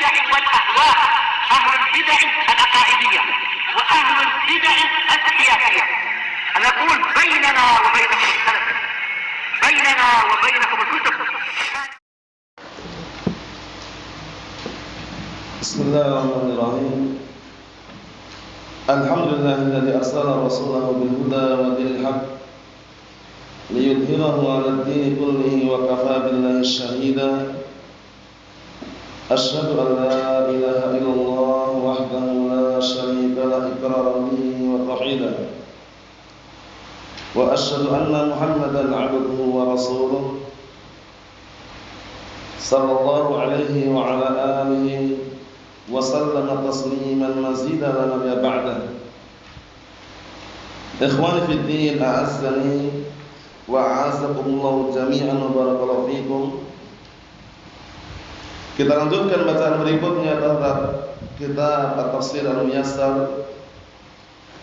البدع والأهواء، أهل البدع العقائدية وأهل البدع السياسية. أنا أقول بيننا وبينكم السلف، بيننا وبينكم الكتب. بسم الله الرحمن الرحيم. الحمد لله الذي أرسل رسوله بالهدى ودين الحق ليظهره على الدين كله وكفى بالله شهيدا. أشهد أن لا إله إلا الله وحده لا شريك له إقرارا به وتوحيدا، وأشهد أن محمدا عبده ورسوله صلى الله عليه وعلى آله وسلم تسليما مزيدا لا نبي بعده. إخواني في الدين، أعزني وأعزكم الله جميعا وبارك فيكم. Kita lanjutkan bacaan berikutnya terhadap kitab At-Tafsir Al-Muyassar,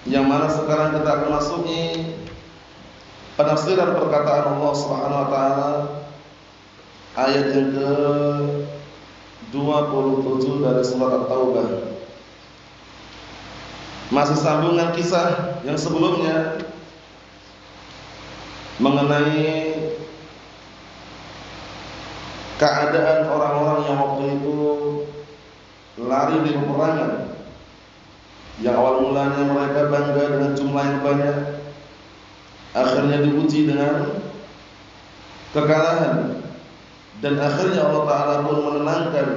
yang mana sekarang kita akan masuki penafsiran perkataan Allah Subhanahu wa taala ayat yang ke-27 dari surat At-Taubah. Masih sambungan kisah yang sebelumnya mengenai keadaan orang-orang yang waktu itu lari di peperangan, yang awal mulanya mereka bangga dengan jumlah yang banyak, akhirnya diuji dengan kekalahan, dan akhirnya Allah Ta'ala pun menenangkan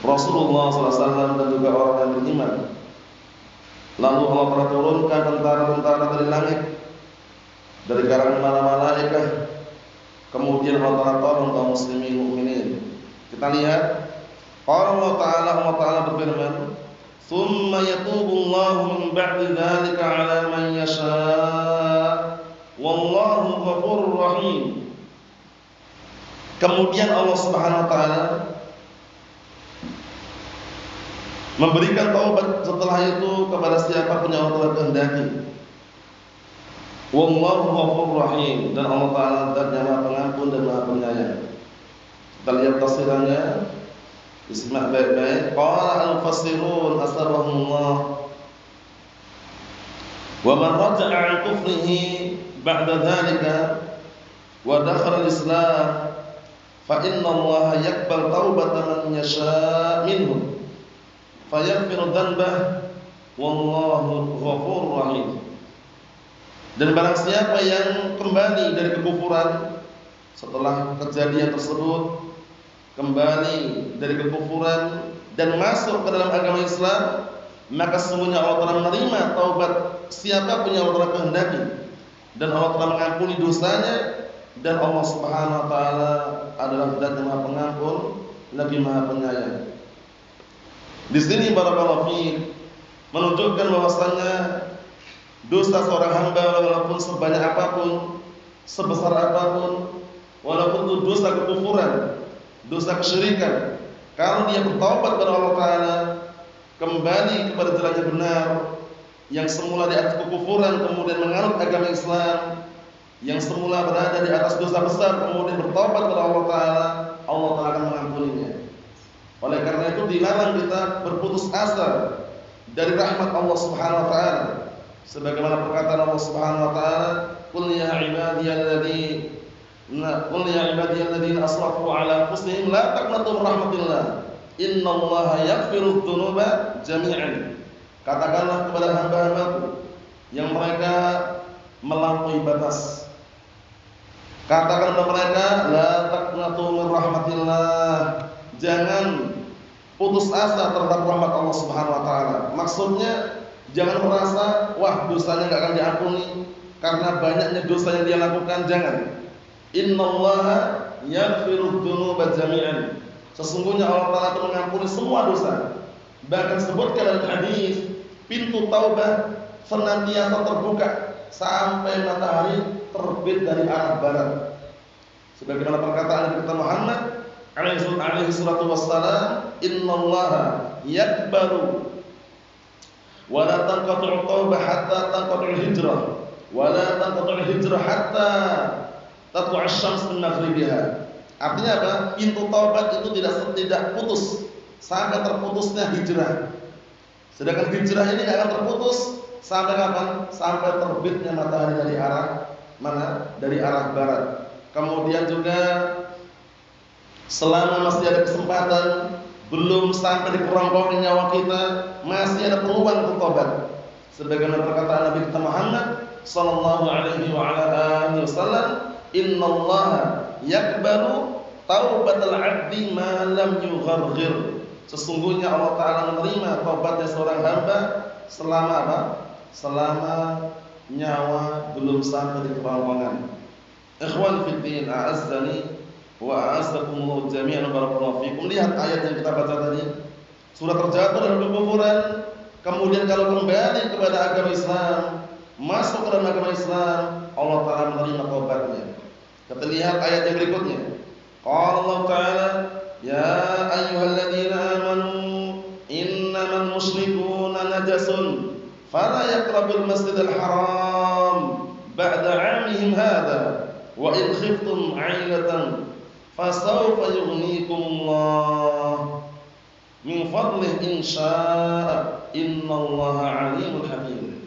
Rasulullah SAW dan juga orang yang beriman. Lalu Allah Ta'ala turunkan tentara-tentara dari langit, dari kalangan para malaikat. Kemudian Allah Ta'ala tolong kaum muslimin mukminin. Kita lihat Allah Ta'ala berfirman, "Tsumma yatubullahu min ba'di dzalika 'ala man yasha' wallahu ghafurur rahim." Kemudian Allah Subhanahu wa taala memberikan taubat setelah itu kepada siapa pun yang Allah kehendaki. Wallahu ghafurur rahim, dan Allah Ta'ala zat yang Maha Pengampun dan Maha Penyayang. Kita lihat tafsirannya, disimak baik-baik. Qala al-mufassirun asarrahumullah, wa man raja'a 'an kufrihi ba'da dzalika wa dakhala al-islam fa inna Allah yaqbal taubata man yasha' minhum fa yaghfiru dhanbah wallahu ghafurur rahim. Dan barang siapa yang kembali dari kekufuran setelah kejadian tersebut, kembali dari kekufuran dan masuk ke dalam agama Islam, maka sesungguhnya Allah telah menerima taubat siapa pun yang Allah kehendaki, dan Allah telah mengampuni dosanya, dan Allah Subhanahu wa taala adalah Zat yang Maha Pengampun lagi Maha Penyayang. Di sini barakallahu fiik menunjukkan bahwasannya dosa seorang hamba, walaupun sebanyak apapun, sebesar apapun, walaupun itu dosa kekufuran, dosa kesyirikan, kalau dia bertaubat kepada Allah Ta'ala, kembali kepada jalan yang benar, yang semula di atas kekufuran kemudian menganut agama Islam, yang semula berada di atas dosa besar kemudian bertaubat kepada Allah Ta'ala, Allah Ta'ala akan mengampuninya. Oleh karena itu dilarang kita berputus asa dari rahmat Allah Subhanahu wa taala. Sebagaimana perkataan Allah Subhanahu wa taala, "Qul ya ibadiyalladzina asrafu ala anfusihim la taqnatu min rahmatillah. Innallaha yaghfiru dzunuba jami'an." Katakanlah kepada hamba-hambaku yang mereka melampaui batas, katakan kepada mereka, la taqnatu min rahmatillah, jangan putus asa terhadap rahmat Allah Subhanahu wa taala. Maksudnya jangan merasa wah dosanya enggak akan diampuni karena banyaknya dosa yang dia lakukan. Jangan. Innallaha yaghfiru dzunuba jami'an. Sesungguhnya Allah Ta'ala itu mengampuni semua dosa. Bahkan sebutkan dalam hadis, pintu taubat senantiasa terbuka sampai matahari terbit dari arah barat. Sebagaimana perkataan Nabi kita Muhammad alaihi salatu wassalam, "Innallaha yakbaru wa la tanqati'u taubah hatta tanqati'u hijrah wa la tanqati'u hijrah hatta tatlu'a asy-syams min maghribiha." Artinya apa? Pintu taubat itu tidak putus sampai terputusnya hijrah. Sedangkan hijrah ini tidak akan terputus sampai kapan? Sampai terbitnya matahari dari arah mana? Dari arah barat. Kemudian juga selama masih ada kesempatan, belum sampai di kerongkongan nyawa kita, masih ada peluang untuk taubat. Sebagaimana perkataan Nabi kita Muhammad sallallahu alaihi wa ala alihi wasallam, "Innallaha yaqbalu taubatal 'abdi ma lam yugharghir." Sesungguhnya Allah Ta'ala menerima taubatnya seorang hamba selama apa? Selama nyawa belum sampai di kerongkongan. Ikhwan fi din, a'azzani wa a'azzakumullah jami'an, barakallahu fikum. Lihat ayat yang kita baca tadi. Sudah terjatuh dalam kekufuran, kemudian kalau kembali kepada agama Islam, masuk ke dalam agama Islam, Allah Ta'ala menerima taubatnya. Kita lihat ayat yang berikutnya. Qala Allah Ta'ala, "Ya ayyuhalladzina amanu innamal musyrikuuna najasun fala yaqrabul masjidal haram ba'da 'amihim hadza wa in khiftum 'ailatan fasawfa yughnikumullah min fadlihi in syaa'a innallaha 'alimun hakim."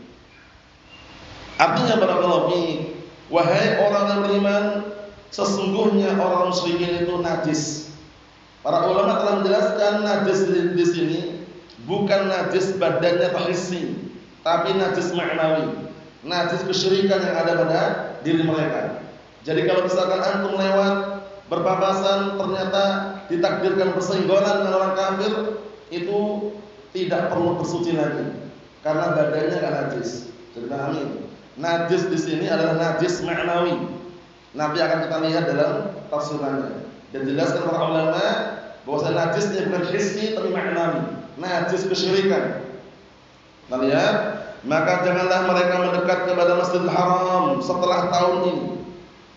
Artinya barakallahu fiik, wahai orang yang beriman, sesungguhnya orang musyrikin itu najis. Para ulama telah menjelaskan najis di sini bukan najis badannya terisi, tapi najis maknawi, najis kesyirikan yang ada pada diri mereka. Jadi kalau misalkan antum lewat berpapasan ternyata ditakdirkan bersenggolan dengan orang kafir, itu tidak perlu bersuci lagi karena badannya kan najis. Jadi pahami, najis di sini adalah najis maknawi. Nanti akan kita lihat dalam tafsirannya. Dan jelaskan para ulama bahwa najisnya bukan hissi tapi maknawi, najis kesyirikan. Nah, lihat, maka janganlah mereka mendekat kepada Masjidil Haram setelah tahun ini.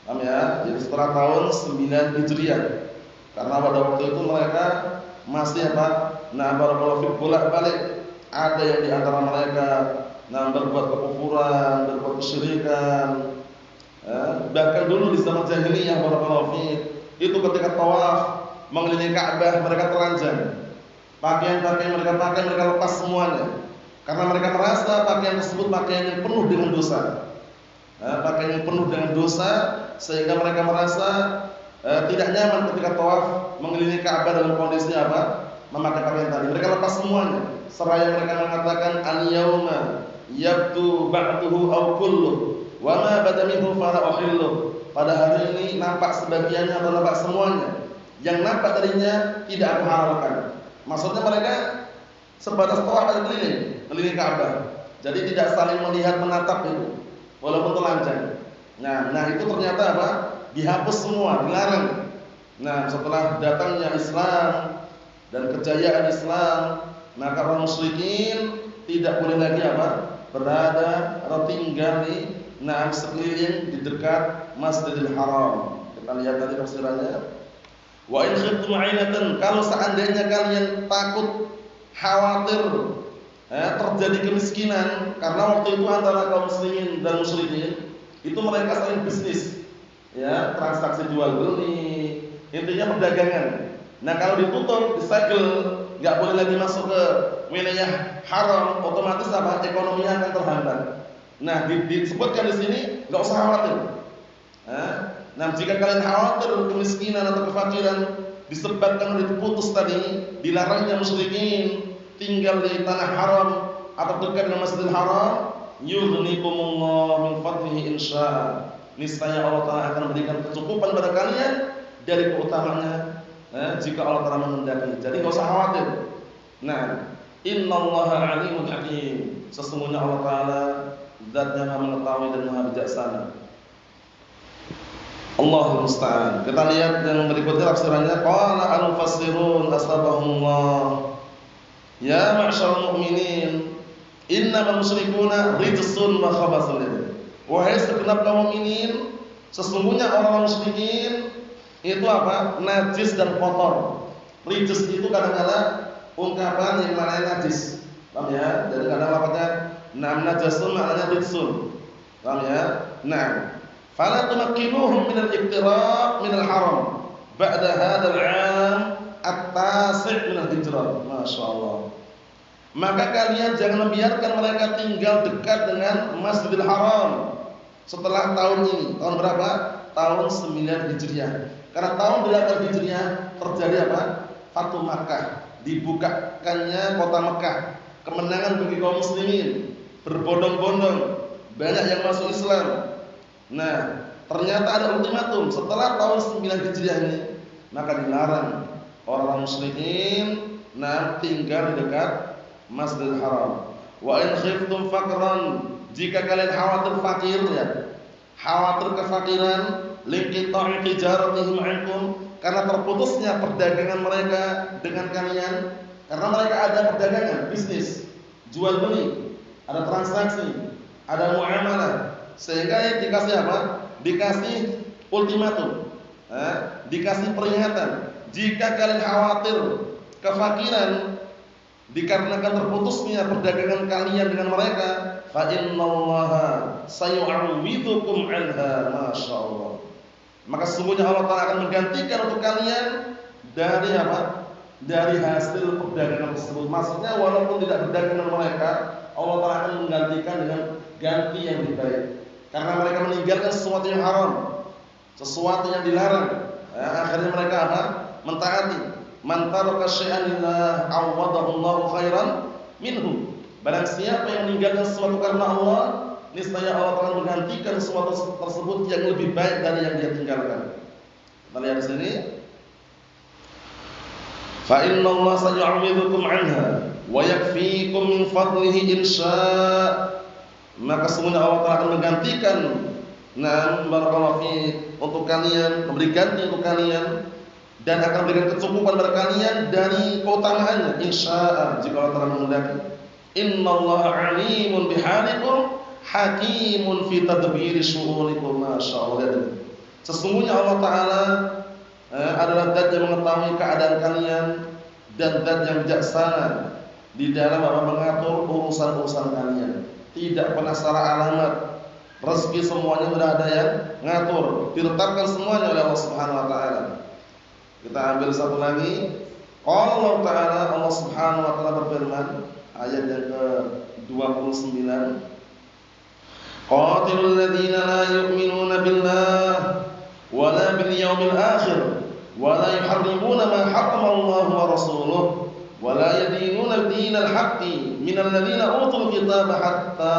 Paham ya? Jadi setelah tahun 9 Hijriah. Karena pada waktu itu mereka masih apa? Nah, barakallahu bolak-balik ada yang di antara mereka berbuat kekufuran, berbuat kesyirikan. Bahkan dulu di zaman jahiliyah barakallahu fiik, itu ketika tawaf mengelilingi Ka'bah mereka telanjang. Pakaian-pakaian mereka pakai mereka lepas semuanya. Karena mereka merasa pakaian tersebut pakaian yang penuh dengan dosa. Pakaian yang penuh dengan dosa sehingga mereka merasa tidak nyaman ketika tawaf mengelilingi Ka'bah dalam kondisi apa? Memakai pakaian tadi. Mereka lepas semuanya. Seraya mereka mengatakan al-yauma yabdu ba'duhu aw kulluh wa ma bada minhu fala uhillu. Pada hari ini nampak sebagiannya atau nampak semuanya. Yang nampak darinya tidak aku halalkan. Maksudnya mereka sebatas tawaf dan keliling Ka'bah. Jadi tidak saling melihat menatap itu walaupun telanjang. Nah itu ternyata apa? Dihapus semua, dilarang. Nah, setelah datangnya Islam dan kejayaan Islam, maka orang musyrikin tidak boleh lagi apa? Berada atau tinggal di sekeliling di dekat Masjidil Haram. Kita lihat tadi tafsirannya. Wa in khiftum 'ainatan, kalau seandainya kalian takut, khawatir terjadi kemiskinan, karena waktu itu antara kaum muslimin dan musyrikin itu mereka saling bisnis, ya, transaksi jual beli, intinya perdagangan. Nah, kalau ditutup, disegel, nggak boleh lagi masuk ke wilayah haram, otomatis apa? Ekonominya akan terhambat. Nah, disebutkan di sini nggak usah khawatir. Nah, jika kalian khawatir kemiskinan atau kefakiran disebabkan oleh putus tadi, dilarangnya musyrikin tinggal di tanah haram atau dekat dengan Masjidil Haram, yughnikumullah min fadlihi insya. Niscaya Allah Ta'ala akan memberikan kecukupan pada kalian dari keutamaannya jika Allah Ta'ala menghendaki. Jadi nggak usah khawatir. Nah, innallaha alimun hakim. Sesungguhnya Allah Ta'ala Zat yang Maha mengetahui dan Maha bijaksana. Allahul musta'an. Kita lihat yang berikutnya tafsirannya. Qala al-mufassirun asbahumullah. Ya ma'syarul mu'minin, innamal musyrikuuna rijsun wa khabathun. Wahai segenap kaum mukminin, sesungguhnya orang musyrikin itu apa? Najis dan kotor. Rijs itu kadang-kadang ungkapan yang maknanya najis. Paham ya? Jadi kadang lafaznya najasun maknanya rijsun. Paham ya? Nah, fala tumakkinuhum minal iqtirab minal haram. ba'da hadzal 'am at-tasi' min al-hijrah. Masyaallah. Maka kalian jangan membiarkan mereka tinggal dekat dengan Masjidil Haram setelah tahun ini. Tahun berapa? Tahun 9 Hijriah. Karena tahun 8 Hijriah terjadi apa? Fathu Makkah, dibukakannya kota Mekah. Kemenangan bagi kaum muslimin, berbondong-bondong, banyak yang masuk Islam. Nah, ternyata ada ultimatum setelah tahun 9 Hijriah ini, maka dilarang orang muslimin tinggal di dekat Masjidil Haram. Wa in khiftum faqran, jika kalian khawatir fakir, ya, khawatir kefakiran, liqita'i tijaratihim 'ankum, karena terputusnya perdagangan mereka dengan kalian, karena mereka ada perdagangan, bisnis, jual beli, ada transaksi, ada muamalah, sehingga dikasih apa? Dikasih ultimatum, dikasih peringatan. Jika kalian khawatir kefakiran dikarenakan terputusnya perdagangan kalian dengan mereka, fa innallaha sayu'awwidhukum 'anha. Masyaallah. Maka sesungguhnya Allah Ta'ala akan menggantikan untuk kalian dari apa? Dari hasil perdagangan tersebut. Maksudnya walaupun tidak berdagang dengan mereka, Allah Ta'ala akan menggantikan dengan ganti yang lebih baik. Karena mereka meninggalkan sesuatu yang haram, sesuatu yang dilarang. Akhirnya mereka apa? Mentaati. Man taraka syai'an lillah awadahu Allahu khairan minhu. Barang siapa yang meninggalkan sesuatu karena Allah, niscaya Allah akan menggantikan sesuatu tersebut yang lebih baik dari yang dia tinggalkan. Kita lihat di sini. Fa inna Allah sayu'awwidhukum 'anha wa yakfikum min fadlihi insya'. Maka sesungguhnya Allah Ta'ala akan menggantikan barakallahu fi untuk kalian, memberi ganti untuk kalian, dan akan memberikan kecukupan pada kalian dari keutamaannya insya' jika Allah Ta'ala menghendaki. Innallaha 'alimun bihalikum hakimun fi tadbiri syu'unikum. Masyaallah. Sesungguhnya Allah Ta'ala adalah zat yang mengetahui keadaan kalian dan zat yang bijaksana di dalam mengatur urusan-urusan kalian. Tidak pernah salah alamat. Rezeki semuanya sudah ada yang ngatur, ditetapkan semuanya oleh Allah Subhanahu wa taala. Kita ambil satu lagi. Allah Ta'ala, Allah Subhanahu wa taala berfirman, ayat yang ke-29. Qatilul ladzina la yu'minuna billah wala bil yaumil akhir wala yuharrimuna ma harrama Allah wa rasuluhu wala yadinuna dinal haqqi minal ladzina utul kitaba hatta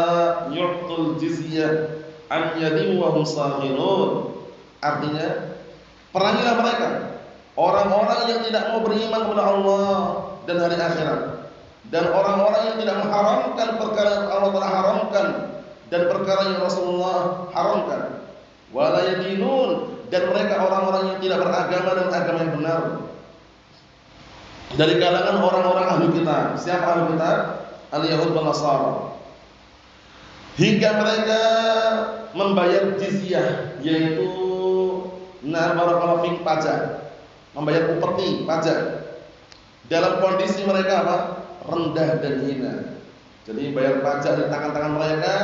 yu'tul jizyah an yadin wa hum saghirun. Artinya, perangilah mereka, orang-orang yang tidak mau beriman kepada Allah dan hari akhirat, dan orang-orang yang tidak mengharamkan perkara yang Allah telah haramkan dan perkara yang Rasulullah haramkan. Wala yadinun, dan mereka orang-orang yang tidak beragama dan agama yang benar dari kalangan orang-orang ahli kitab. Siapa ahli kitab? Al-Yahud wal Nasara. Hingga mereka membayar jizyah, yaitu barakallahu pajak, membayar upeti, pajak, dalam kondisi mereka apa? Rendah dan hina. Jadi bayar pajak di tangan-tangan mereka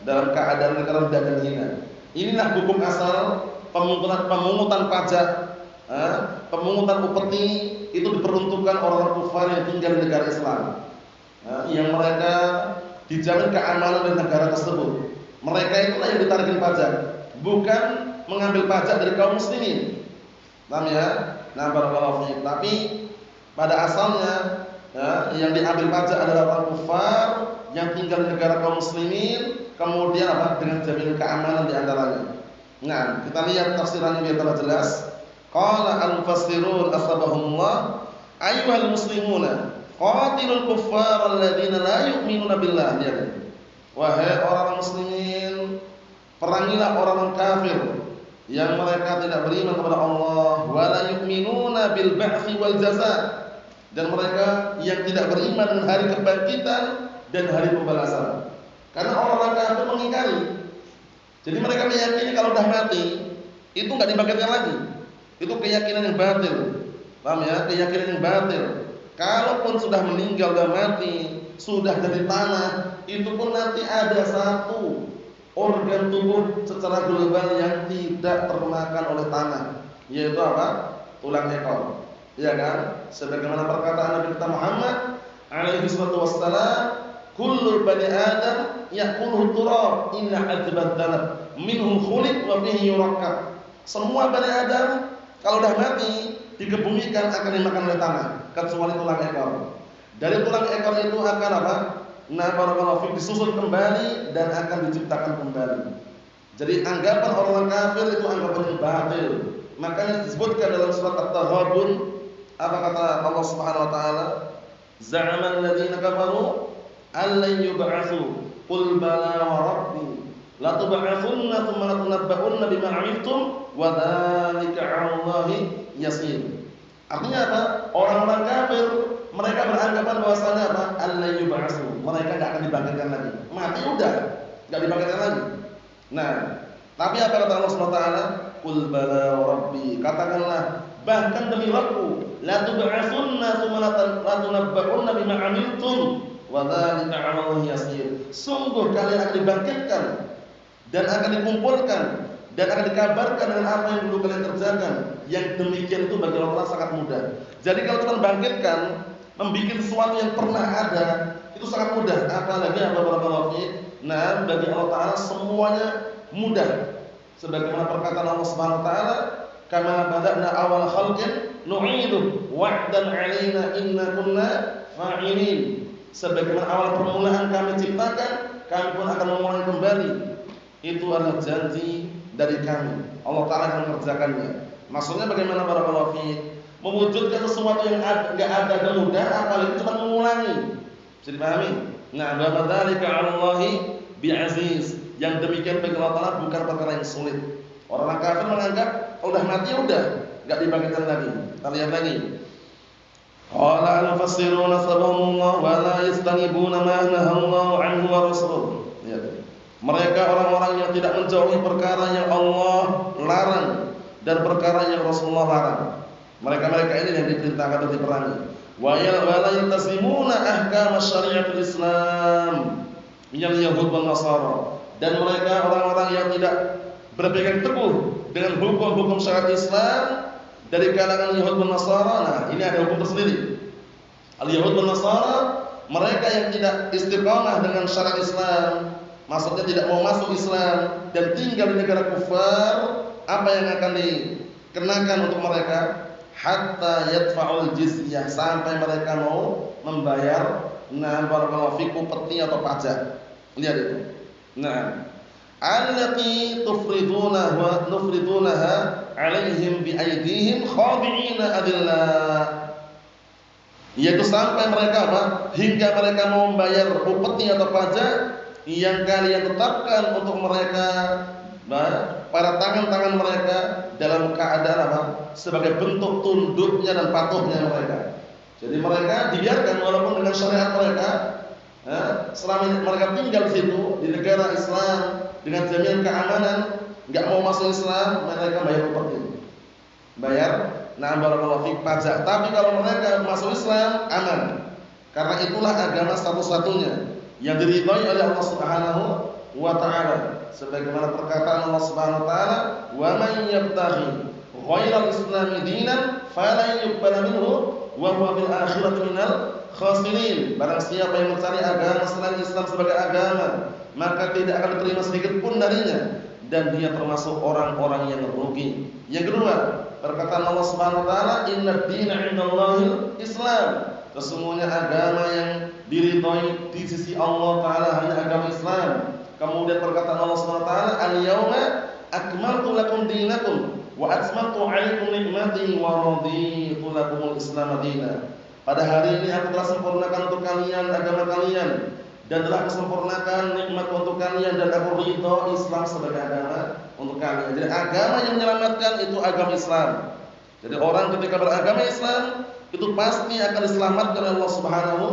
dalam keadaan mereka rendah dan hina. Inilah hukum asal pemungutan pajak, pemungutan upeti itu diperuntukkan orang-orang kufar yang tinggal di negara Islam, yang mereka dijamin keamanan di negara tersebut. Mereka itulah yang ditarikin pajak, bukan mengambil pajak dari kaum muslimin. Paham ya? Barakallahu fiik. Tapi pada asalnya yang diambil pajak adalah orang kufar yang tinggal di negara kaum muslimin, kemudian dengan jaminan keamanan di antaranya. Nah, kita lihat tafsirannya biar tambah jelas. Qala al-mufassirun asbahumullah ayyuhal muslimuna qatilul kuffar alladziina la yu'minuna billah. Wahai orang muslimin, perangilah orang kafir yang mereka tidak beriman kepada Allah, wa la yu'minuna bil ba'tsi wal jazaa, dan mereka yang tidak beriman dengan hari kebangkitan dan hari pembalasan. Karena orang-orang kafir mengingkari. Jadi mereka meyakini kalau sudah mati itu enggak dibangkitkan lagi. Itu keyakinan yang batil. Paham ya? Keyakinan yang batil. Kalaupun sudah meninggal dan mati, sudah jadi tanah, itu pun nanti ada satu organ tubuh secara global yang tidak termakan oleh tanah, yaitu apa? tulang ekor. Ya kan? Sebagaimana perkataan Nabi kita Muhammad alaihi salatu wassalam, kullu bani Adam ya'kuluhu turab illa adbat dhanab minhum khuliq wa fihi yurakkab. Semua bani Adam kalau dah mati dikebumikan akan dimakan oleh tanah kecuali tulang ekor. Dari tulang ekor itu akan apa? Nah, barakallahu fiik, disusun kembali dan akan diciptakan kembali. Jadi anggapan orang kafir itu anggapan yang batil. Makanya disebutkan dalam surat At-Taghabun, apa kata Allah Subhanahu wa taala? Za'ama alladziina kafaru allan yub'atsu qul bala wa rabbi la tub'atsunna tsumma la tunabba'unna bima 'amiltum wa dzalika 'ala Allahi yasir. Artinya apa? Orang-orang kafir mereka beranggapan bahwasanya apa? Allan yub'atsu. Mereka enggak akan dibangkitkan lagi. Mati udah, enggak dibangkitkan lagi. Nah, tapi apa kata Allah Subhanahu wa taala? Qul bala wa rabbi. Katakanlah, bahkan demi Rabbku, la tub'atsunna tsumma la tunabba'unna bima 'amiltum wa dzalika 'ala Allahi yasir. Sungguh kalian akan dibangkitkan dan akan dikumpulkan dan akan dikabarkan dengan apa yang dulu kalian kerjakan. Yang demikian itu bagi Allah sangat mudah. Jadi kalau kita bangkitkan, membuat sesuatu yang pernah ada, itu sangat mudah. Apalagi apa barakallahu fiik. Nah, bagi Allah Taala semuanya mudah. Sebagaimana perkataan Allah Subhanahu wa taala, "Kama bada'na awal khalqin nu'idu wa'dan 'alaina inna kunna fa'ilin." Sebagaimana awal permulaan kami ciptakan, kami pun akan memulai kembali. Itu adalah janji dari kami. Allah Taala akan mengerjakannya. Maksudnya bagaimana barakallahu fiik? Mewujudkan sesuatu yang enggak ada dan mudah, apalagi cuma mengulangi. Bisa dipahami? Nah, wa dzalika 'ala Allahi bi'aziz. Yang demikian bagi Allah Taala bukan perkara yang sulit. Orang kafir menganggap kalau udah mati udah, enggak dibangkitkan lagi. Kita lihat lagi. Qala al-mufassiruna sabahumullah wa la yastanibuna ma nahallahu 'anhu wa rasuluh. Lihat. Mereka orang-orang yang tidak menjauhi perkara yang Allah larang dan perkara yang Rasulullah larang. Mereka-mereka ini yang diperintahkan untuk diperangi. Wa la yaltazimuna ahkam syariatul Islam minal yahud wan nasara. Dan mereka orang-orang yang tidak berpegang teguh dengan hukum-hukum syariat Islam dari kalangan Yahud dan Nasara. Nah, ini ada hukum tersendiri. Al-Yahud dan Nasara, mereka yang tidak istiqamah dengan syariat Islam, maksudnya tidak mau masuk Islam dan tinggal di negara kufar, apa yang akan dikenakan untuk mereka? Hatta yadfa'ul jizyah, sampai mereka mau membayar barakallahu fikum peti atau pajak. Lihat itu. Nah, allati tufridunaha alaihim biaydihim khadi'ina adillah. Yaitu sampai mereka apa? Hingga mereka mau membayar upeti atau pajak yang kalian tetapkan untuk mereka, pada tangan-tangan mereka dalam keadaan apa? Sebagai bentuk tunduknya dan patuhnya mereka. Jadi mereka dibiarkan walaupun dengan syariat mereka, selama mereka tinggal di situ di negara Islam dengan jaminan keamanan, enggak mau masuk Islam, mereka bayar upeti. Bayar barakallahu fiik pajak. Tapi kalau mereka masuk Islam, aman. Karena itulah agama satu-satunya yang diridhai oleh Allah Subhanahu wa taala. Sebagaimana perkataan Allah Subhanahu wa taala, "Wa man yabtaghi ghairal islami dinan falan yuqbala minhu wa huwa fil akhirati minal khasirin." Barang siapa yang mencari agama selain Islam sebagai agama, maka tidak akan diterima sedikit pun darinya dan dia termasuk orang-orang yang rugi. Yang kedua, perkataan Allah Subhanahu wa taala, "Innad dina 'indallahil Islam." Sesungguhnya agama yang diridhai di sisi Allah taala hanya agama Islam. Kemudian perkataan Allah Subhanahu wa taala, "Al-yauma akmaltu lakum dinakum wa atmamtu 'alaikum ni'mati wa raditu lakumul Islam dinan." Pada hari ini aku telah sempurnakan untuk kalian agama kalian dan telah kesempurnakan nikmat untuk kalian dan aku ridha Islam sebagai agama untuk kalian. Jadi agama yang menyelamatkan itu agama Islam. Jadi orang ketika beragama Islam itu pasti akan diselamatkan oleh Allah Subhanahu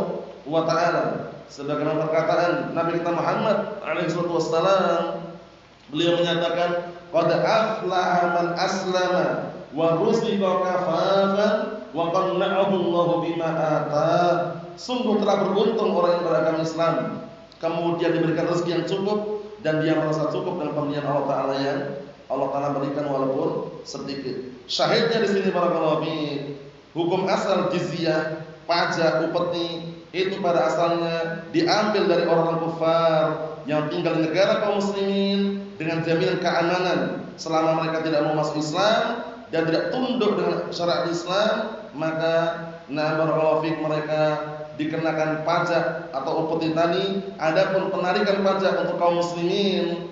wa taala. Sebagaimana perkataan Nabi kita Muhammad alaihi wasallam, beliau menyatakan, "Qad aflaha man aslama wa ruziqa kafafan wa qanna'ahu Allahu bima ata." Sungguh telah beruntung orang yang beragama Islam, kemudian diberikan rezeki yang cukup dan dia merasa cukup dengan pemberian Allah taala yang Allah taala berikan walaupun sedikit. Syahidnya di sini barakallahu fiik, hukum asal jizyah, pajak, upeti itu pada asalnya diambil dari orang kafir yang tinggal di negara kaum muslimin dengan jaminan keamanan selama mereka tidak mau masuk Islam dan tidak tunduk dengan syariat Islam, maka barakallahu fiik mereka dikenakan pajak atau upeti tadi. Adapun penarikan pajak untuk kaum muslimin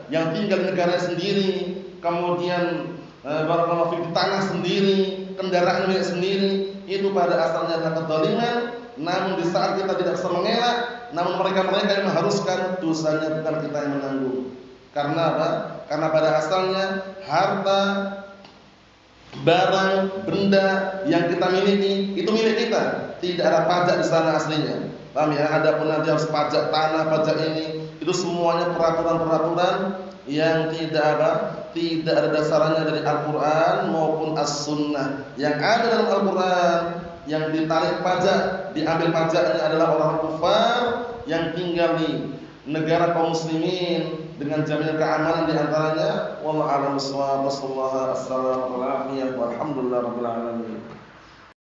yang tinggal di negara sendiri, kemudian barakallahu fiik di tanah sendiri, kendaraan milik sendiri, itu pada asalnya adalah kezaliman. Namun di saat kita tidak bisa mengelak, namun mereka yang mengharuskan, dosanya bukan kita yang menanggung. Karena apa? Karena pada asalnya harta, barang, benda yang kita miliki itu milik kita, tidak ada pajak di sana aslinya. Paham ya? Adapun nanti harus pajak tanah, pajak ini, itu semuanya peraturan-peraturan yang tidak ada dasarnya dari Al-Quran maupun As-Sunnah. Yang ada dalam Al-Quran, yang ditarik pajak, diambil pajaknya adalah orang kafir yang tinggal di negara kaum muslimin dengan jaminan keamanan di antaranya. Wallahu a'lam bishawab. Wassallallahu alaihi wasallam. Walhamdulillahirabbil alamin.